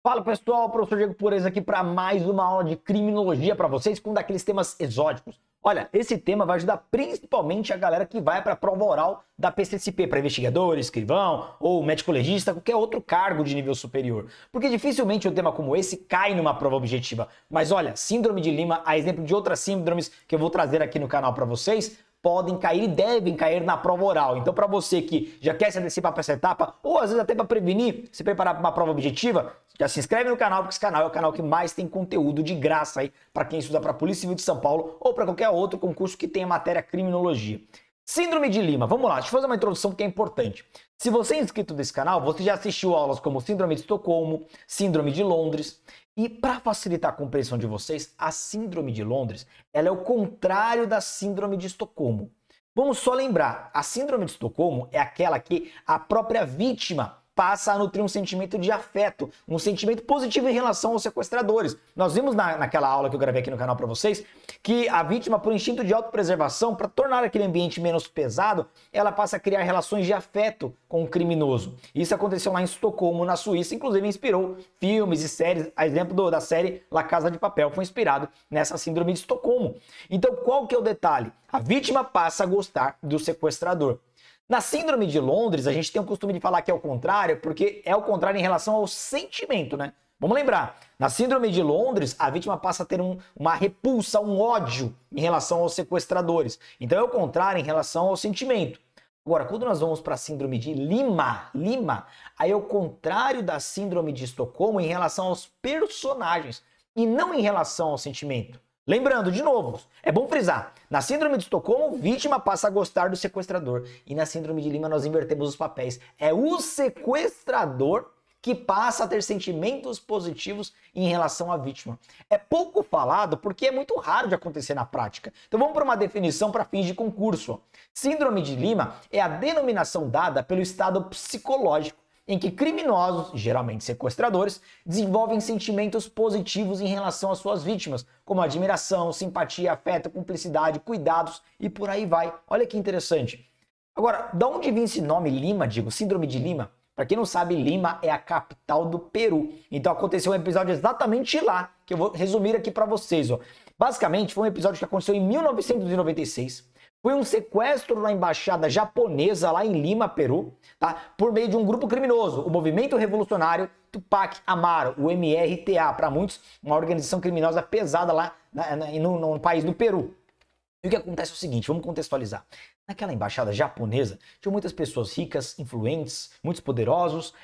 Fala pessoal, professor Diego Pureza aqui para mais uma aula de criminologia para vocês com um daqueles temas exóticos. Olha, esse tema vai ajudar principalmente a galera que vai para a prova oral da PCSP, para investigador, escrivão ou médico legista, qualquer outro cargo de nível superior. Porque dificilmente um tema como esse cai numa prova objetiva. Mas olha, síndrome de Lima, a exemplo de outras síndromes que eu vou trazer aqui no canal para vocês, podem cair e devem cair na prova oral. Então, para você que já quer se antecipar para essa etapa, ou às vezes até para prevenir, se preparar para uma prova objetiva, já se inscreve no canal, porque esse canal é o canal que mais tem conteúdo de graça aí para quem estuda para a Polícia Civil de São Paulo ou para qualquer outro concurso que tenha matéria criminologia. Síndrome de Lima, vamos lá, deixa eu fazer uma introdução que é importante. Se você é inscrito nesse canal, você já assistiu aulas como Síndrome de Estocolmo, Síndrome de Londres. E para facilitar a compreensão de vocês, a Síndrome de Londres, ela é o contrário da Síndrome de Estocolmo. Vamos só lembrar, a Síndrome de Estocolmo é aquela que a própria vítima passa a nutrir um sentimento de afeto, um sentimento positivo em relação aos sequestradores. Nós vimos naquela aula que eu gravei aqui no canal para vocês, que a vítima, por instinto de autopreservação, para tornar aquele ambiente menos pesado, ela passa a criar relações de afeto com o criminoso. Isso aconteceu lá em Estocolmo, na Suíça, inclusive inspirou filmes e séries. A exemplo da série La Casa de Papel foi inspirado nessa síndrome de Estocolmo. Então, qual que é o detalhe? A vítima passa a gostar do sequestrador. Na Síndrome de Londres, a gente tem o costume de falar que é o contrário, porque é o contrário em relação ao sentimento, né? Vamos lembrar, na Síndrome de Londres, a vítima passa a ter uma repulsa, um ódio em relação aos sequestradores. Então é o contrário em relação ao sentimento. Agora, quando nós vamos para a Síndrome de Lima, aí é o contrário da Síndrome de Estocolmo em relação aos personagens e não em relação ao sentimento. Lembrando, de novo, é bom frisar, na Síndrome de Estocolmo, vítima passa a gostar do sequestrador. E na Síndrome de Lima nós invertemos os papéis. É o sequestrador que passa a ter sentimentos positivos em relação à vítima. É pouco falado porque é muito raro de acontecer na prática. Então vamos para uma definição para fins de concurso. Síndrome de Lima é a denominação dada pelo estado psicológico em que criminosos, geralmente sequestradores, desenvolvem sentimentos positivos em relação às suas vítimas, como admiração, simpatia, afeto, cumplicidade, cuidados e por aí vai. Olha que interessante. Agora, de onde vem esse nome Lima, digo, Síndrome de Lima? Para quem não sabe, Lima é a capital do Peru. Então aconteceu um episódio exatamente lá, que eu vou resumir aqui para vocês. Basicamente, foi um episódio que aconteceu em 1996. Foi um sequestro na embaixada japonesa lá em Lima, Peru, tá? Por meio de um grupo criminoso, o Movimento Revolucionário Tupac Amaru, o MRTA, para muitos, uma organização criminosa pesada lá no país do Peru. E o que acontece é o seguinte, vamos contextualizar. Naquela embaixada japonesa, tinham muitas pessoas ricas, influentes, muitos poderosos,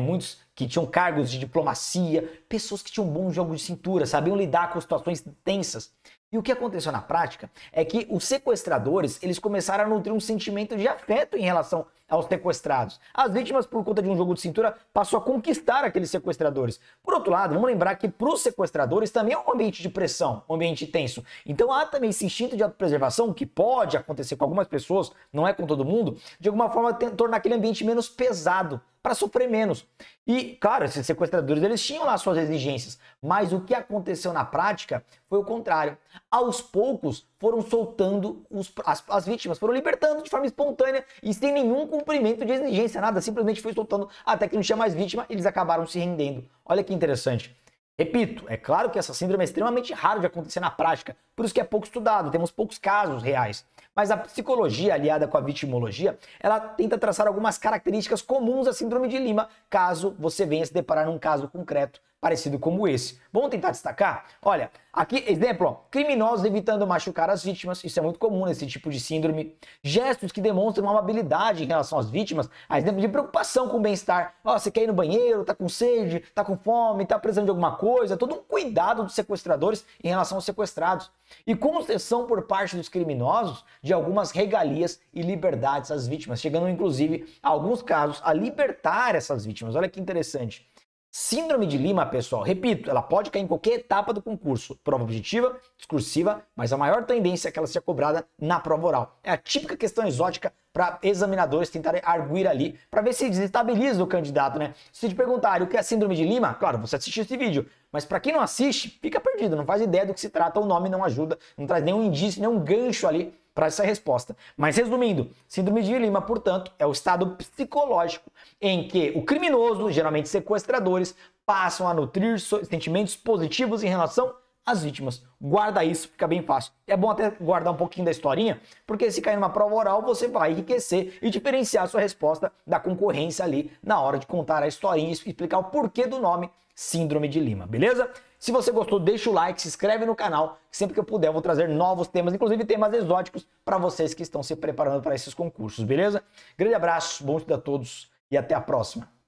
muitos que tinham cargos de diplomacia, pessoas que tinham um bom jogo de cintura, sabiam lidar com situações tensas. E o que aconteceu na prática é que os sequestradores, eles começaram a nutrir um sentimento de afeto em relação aos sequestrados. As vítimas, por conta de um jogo de cintura, passou a conquistar aqueles sequestradores. Por outro lado, vamos lembrar que para os sequestradores também é um ambiente de pressão, um ambiente tenso. Então há também esse instinto de autopreservação, que pode acontecer com algumas pessoas, não é com todo mundo, de alguma forma tornar aquele ambiente menos pesado, para sofrer menos. E, claro, esses sequestradores, eles tinham lá suas exigências, mas o que aconteceu na prática foi o contrário. Aos poucos, foram soltando as vítimas, foram libertando de forma espontânea e sem nenhum cumprimento de exigência, nada, simplesmente foi soltando até que não tinha mais vítima, eles acabaram se rendendo. Olha que interessante. Repito, é claro que essa síndrome é extremamente rara de acontecer na prática, por isso que é pouco estudado, temos poucos casos reais. Mas a psicologia, aliada com a vitimologia, ela tenta traçar algumas características comuns à síndrome de Lima, caso você venha se deparar num caso concreto parecido como esse. Vamos tentar destacar? Olha, aqui, exemplo, criminosos evitando machucar as vítimas, isso é muito comum nesse tipo de síndrome. Gestos que demonstram uma amabilidade em relação às vítimas, a exemplo de preocupação com o bem-estar. Você quer ir no banheiro, tá com sede, tá com fome, tá precisando de alguma coisa, todo um cuidado dos sequestradores em relação aos sequestrados. E concessão por parte dos criminosos de algumas regalias e liberdades às vítimas, chegando inclusive, em alguns casos, a libertar essas vítimas. Olha que interessante. Síndrome de Lima, pessoal, repito, ela pode cair em qualquer etapa do concurso, prova objetiva, discursiva, mas a maior tendência é que ela seja cobrada na prova oral. É a típica questão exótica para examinadores tentarem arguir ali, para ver se desestabiliza o candidato, né? Se te perguntarem o que é Síndrome de Lima, claro, você assistiu esse vídeo, mas para quem não assiste, fica perdido, não faz ideia do que se trata, o nome não ajuda, não traz nenhum indício, nenhum gancho ali para essa resposta. Mas resumindo, síndrome de Lima, portanto, é o estado psicológico em que o criminoso, geralmente sequestradores, passam a nutrir sentimentos positivos em relação às vítimas. Guarda isso, fica bem fácil. É bom até guardar um pouquinho da historinha, porque se cair numa prova oral, você vai enriquecer e diferenciar a sua resposta da concorrência ali na hora de contar a historinha e explicar o porquê do nome Síndrome de Lima, beleza? Se você gostou, deixa o like, se inscreve no canal, que sempre que eu puder eu vou trazer novos temas, inclusive temas exóticos para vocês que estão se preparando para esses concursos, beleza? Grande abraço, bom estudo a todos e até a próxima.